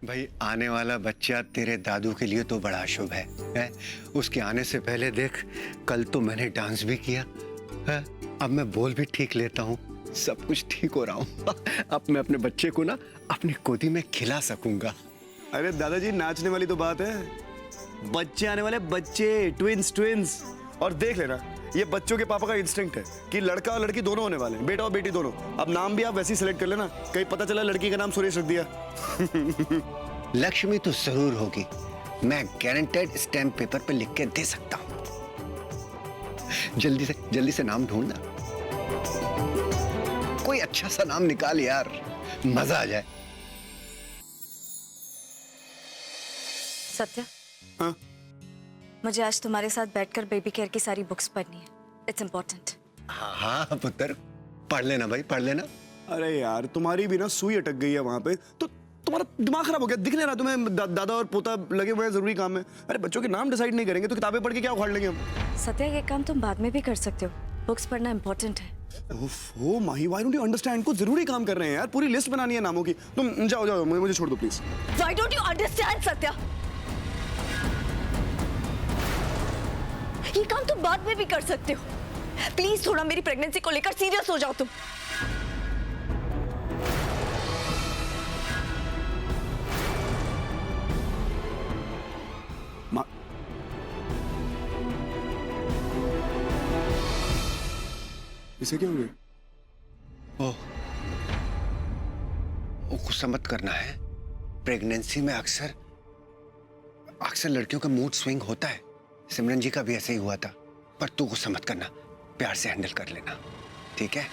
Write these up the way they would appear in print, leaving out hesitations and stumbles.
भाई आने वाला बच्चा तेरे दादू के लिए तो बड़ा शुभ है? उसके आने से पहले देख, कल तो मैंने डांस भी किया है, अब मैं बोल भी ठीक लेता हूँ, सब कुछ ठीक हो रहा हूँ। अब मैं अपने बच्चे को ना अपनी गोदी में खिला सकूंगा। अरे दादाजी, नाचने वाली तो बात है, बच्चे आने वाले, बच्चे, ट्विंस ट्विंस। और देख लेना, ये बच्चों के पापा का इंस्टिंक्ट है कि लड़का और लड़की दोनों होने वाले हैं, बेटा और बेटी दोनों। अब नाम भी आप वैसे ही सिलेक्ट कर लेना, कहीं पता चला लड़की का नाम सुरेश रख दिया। लक्ष्मी तो जरूर होगी, मैं गारंटेड स्टैम्प पेपर पे लिख के दे सकता हूँ। जल्दी से नाम ढूंढना, कोई अच्छा सा नाम निकाल यार, मजा आ जाए। सत्या, हाँ? मुझे आज तुम्हारे साथ बैठकर बेबी केयर की सारी बुक्स पढ़नी है। It's important. हाँ पुत्र, पढ़ लेना भाई, पढ़ लेना। अरे यार, तुम्हारी भी ना सुई अटक गई है वहां पे, तो तुम्हारा दिमाग खराब हो गया, दिख नहीं रहा तुम्हें? दादा और पोता लगे हुए हैं जरूरी काम में। अरे बच्चों के नाम डिसाइड नहीं करेंगे तो किताबें पढ़ के क्या उखाड़ लेंगे हम? सत्या, ये काम तुम बाद में भी कर सकते हो, बुक्स पढ़ना इम्पोर्टेंट है। ओह माही, व्हाई डोंट यू अंडरस्टैंड? कुछ जरूरी काम कर रहे हैं यार, पूरी लिस्ट बनानी है नामों की। तुम जाओ, मुझे छोड़ दो please. Why don't you understand Satya? ये काम तुम बाद में भी कर सकते हो। प्लीज थोड़ा मेरी प्रेगनेंसी को लेकर सीरियस हो जाओ तुम। इसे क्या हो गया? ओह, गुस्सा मत करना है। प्रेगनेंसी में अक्सर लड़कियों का मूड स्विंग होता है। सिमरन जी का भी ऐसे ही हुआ था, पर तू गुस्सा मत करना, प्यार से हैंडल कर लेना, ठीक है?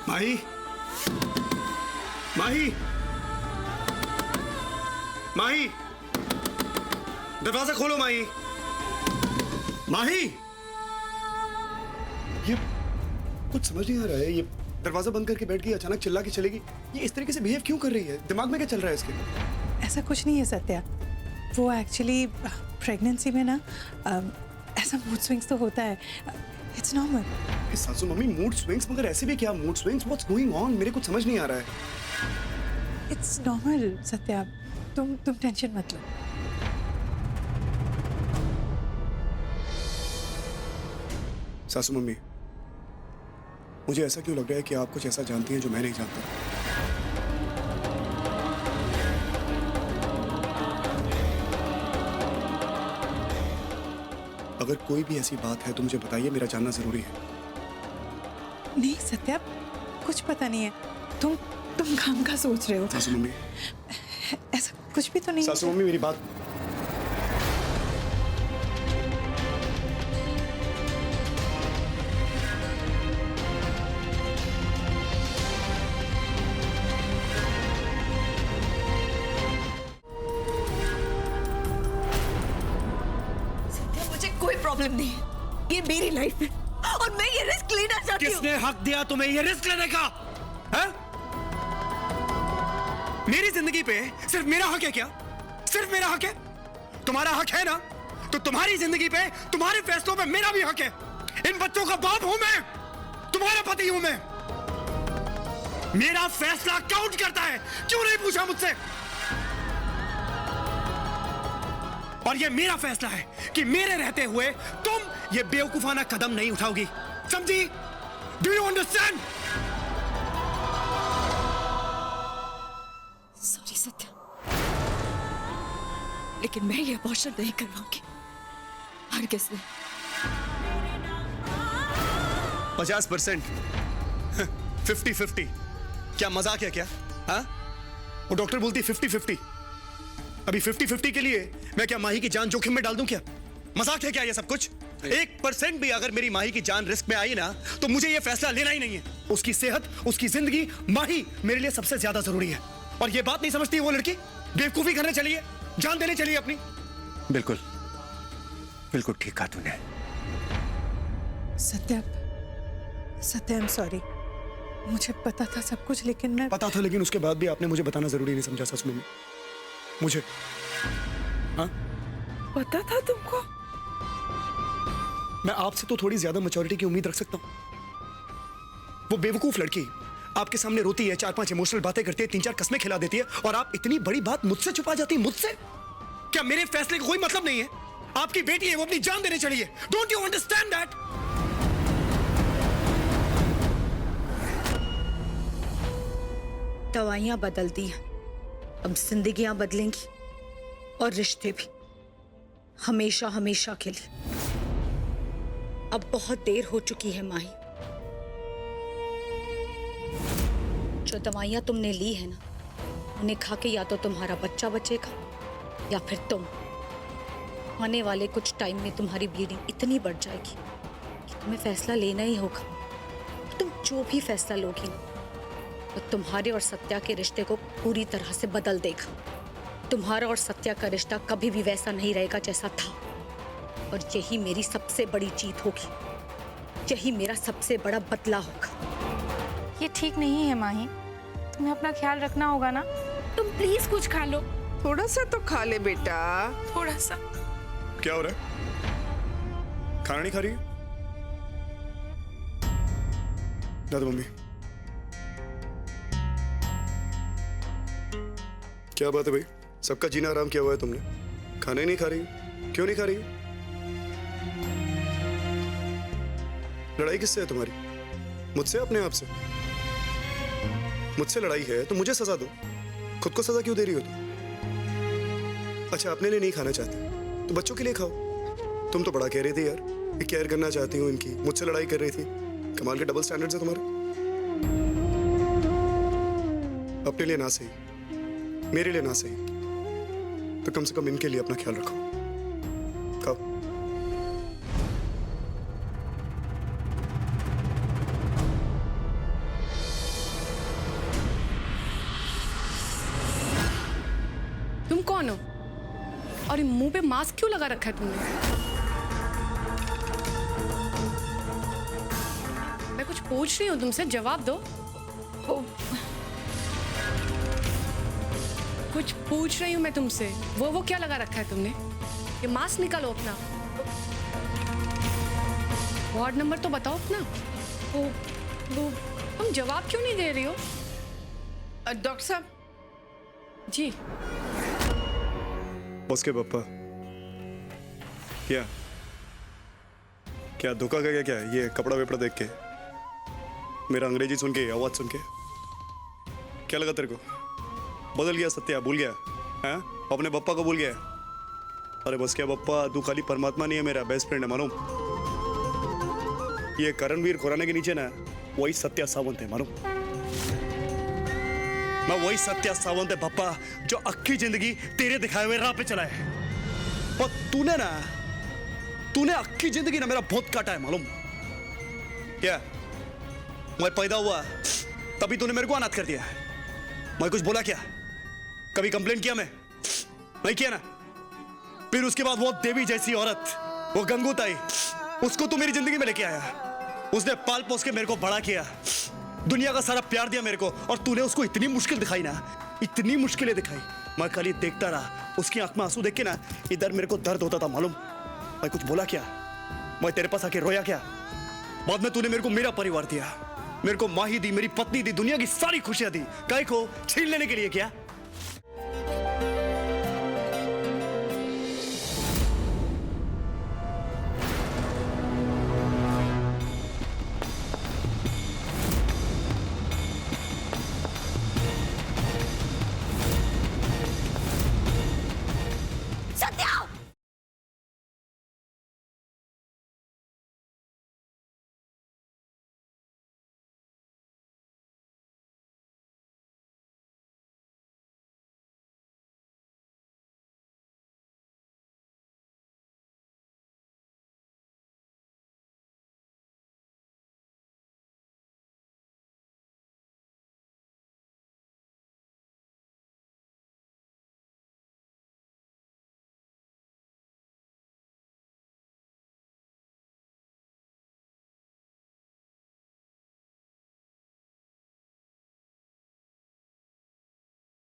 माही, माही, माही, दरवाजा खोलो माही। माही, ये कुछ समझ नहीं आ रहा है, ये दरवाजा बंद करके बैठ गई, अचानक चिल्ला के चलेगी। ये इस तरीके से बिहेव क्यों कर रही है? दिमाग में क्या चल रहा है इसके? ऐसा कुछ नहीं है सत्या, वो एक्चुअली प्रेगनेंसी में ना ऐसा मूड स्विंग्स तो होता है, इट्स नॉर्मल। सासू मम्मी, मूड स्विंग्स? मगर ऐसे भी क्या mood swings? What's going on? मेरे कुछ समझ नहीं आ रहा है। इट्स नॉर्मल सत्या, तुम टेंशन मत लो। सासू मम्मी, मुझे ऐसा क्यों लग रहा है कि आप कुछ ऐसा जानती हैं जो मैं नहीं जानता? अगर कोई भी ऐसी बात है तो मुझे बताइए, मेरा जानना जरूरी है। नहीं सत्या, कुछ पता नहीं है, तुम काम का सोच रहे हो। सासू मम्मी, ऐसा कुछ भी तो नहीं। सासू मम्मी मेरी बात। सत्या, मुझे कोई प्रॉब्लम नहीं है, ये मेरी लाइफ है और मैं ये रिस्क लेना चाहती हूँ। किसने हक दिया तुम्हें ये रिस्क लेने का? है? मेरी जिंदगी पे सिर्फ मेरा हक है क्या? सिर्फ मेरा हक है? तुम्हारा हक है ना? तो तुम्हारी जिंदगी पे, तुम्हारे फैसलों पे मेरा भी हक है। इन बच्चों का बाप हूं मैं, तुम्हारा पति हूं मैं। मेरा फैसला काउंट करता है, क्यों नहीं पूछा मुझसे? और ये मेरा फैसला है कि मेरे रहते हुए तुम ये बेवकूफाना कदम नहीं उठाओगी, समझी? Do you understand? Sorry Satya, लेकिन मैं ये अबॉर्शन नहीं करवाऊंगी, हरगिज़ नहीं। 50%, 50-50, क्या मजाक है क्या? हाँ? वो डॉक्टर बोलती 50-50। अभी 50-50 के लिए मैं क्या माही की जान जोखिम में डाल दूं क्या? मजाक है क्या ये सब कुछ? 1% भी अगर मेरी माही की जान रिस्क में आई ना, तो मुझे ये फैसला लेना ही नहीं है। उसकी सेहत, उसकी जिंदगी, माही मेरे लिए सबसे ज्यादा जरूरी है। और ये बात नहीं समझती वो लड़की, बेवकूफी करने चली है, जान देने चली है अपनी। बिल्कुल बिल्कुल ठीक कहा तूने। Satya, I am sorry. मुझे पता था सब कुछ, लेकिन मैं पता था, लेकिन उसके बाद भी आपने मुझे बताना जरूरी नहीं समझा सच में मुझे। हाँ, पता था तुमको? मैं आपसे तो थोड़ी ज्यादा मैच्योरिटी की उम्मीद रख सकता हूँ। वो बेवकूफ लड़की आपके सामने रोती है, 4-5 इमोशनल बातें करती है, 3-4 कस्में खिला देती है, और आप इतनी बड़ी बात मुझसे छुपा जाती है। मुझसे? क्या मेरे फैसले का कोई मतलब नहीं है? आपकी बेटी है, वो अपनी जान देने चली है। Don't you understand that? दवाइयां बदलती हैं, अब जिंदगियां बदलेंगी और रिश्ते भी, हमेशा हमेशा के लिए। अब बहुत देर हो चुकी है माही। जो दवाइयां तुमने ली है ना, उन्हें खा के या तो तुम्हारा बच्चा बचेगा या फिर तुम। आने वाले कुछ टाइम में तुम्हारी ब्लीडिंग इतनी बढ़ जाएगी कि तुम्हें फैसला लेना ही होगा। तुम जो भी फैसला लोगी ना, वो तुम्हारे और सत्या के रिश्ते को पूरी तरह से बदल देगा। तुम्हारा और सत्या का रिश्ता कभी भी वैसा नहीं रहेगा जैसा था, और यही मेरी सबसे बड़ी जीत होगी। यही मेरा सबसे बड़ा बदला होगा। ये ठीक नहीं है माही, तुम्हें अपना ख्याल रखना होगा ना। तुम प्लीज कुछ खा लो। थोड़ा सा तो खा ले बेटा। थोड़ा सा। क्या हो रहा है? खाना नहीं खा रही? दादा मम्मी, क्या बात है भाई? सबका जीना आराम किया हुआ है तुमने, खाना ही नहीं खा रही? क्यों नहीं खा रही? लड़ाई किससे है तुम्हारी? मुझसे? अपने आप से? मुझसे लड़ाई है तो मुझे सजा दो। खुद को सजा क्यों दे रही हो तुम? अच्छा, अपने लिए नहीं खाना चाहती तो बच्चों के लिए खाओ। तुम तो बड़ा कह रही थी यार कि केयर करना चाहती हूँ इनकी, मुझसे लड़ाई कर रही थी। कमाल के डबल स्टैंडर्ड्स है तुम्हारे। अपने लिए ना सही, मेरे लिए ना सही, तो कम से कम इनके लिए अपना ख्याल रखो। खाओ। तुम कौन हो और ये मुंह पे मास्क क्यों लगा रखा है तुमने? मैं कुछ पूछ रही हूँ तुमसे, जवाब दो। कुछ पूछ रही हूँ मैं तुमसे। वो क्या लगा रखा है तुमने? ये मास्क निकालो अपना। वार्ड नंबर तो बताओ अपना। वो तुम जवाब क्यों नहीं दे रही हो? डॉक्टर साहब जी। उसके पापा क्या क्या धोखा कर गया क्या? ये कपड़ा वेपड़ा देख के, मेरा अंग्रेजी सुन के, आवाज सुन के क्या लगा तेरे को? बदल गया सत्या? भूल गया? हैं? अपने पप्पा को भूल गया? अरे बस क्या पप्पा, तू खाली परमात्मा नहीं है, मेरा बेस्ट फ्रेंड है मालूम। ये करणवीर खुराना के नीचे ना वही सत्या सावंत है मालूम। मैं वही सत्या सावंत है पप्पा, जो अक्की जिंदगी तेरे दिखाए हुए राह पे चला है। और तूने अक्की जिंदगी ना मेरा बहुत काटा है मालूम। क्या मैं पैदा हुआ तभी तूने मेरे को अनाथ कर दिया? मैं कुछ बोला क्या? कभी कंप्लेन किया मैं? नहीं किया ना। फिर उसके बाद वो देवी जैसी औरत, वो गंगूताई, उसको तू मेरी जिंदगी में लेके आया। उसने पाल पोस के मेरे को बड़ा किया, दुनिया का सारा प्यार दिया मेरे को, और तूने उसको इतनी मुश्किल दिखाई ना, इतनी मुश्किलें दिखाई। मैं खाली देखता रहा, उसकी आंख में आंसू देख के ना इधर मेरे को दर्द होता था मालूम। मैं कुछ बोला क्या? मैं तेरे पास आके रोया क्या? बाद में तूने मेरे को मेरा परिवार दिया, मेरे को माही दी, मेरी पत्नी दी, दुनिया की सारी खुशियां दी। काहे को? छीन लेने के लिए क्या?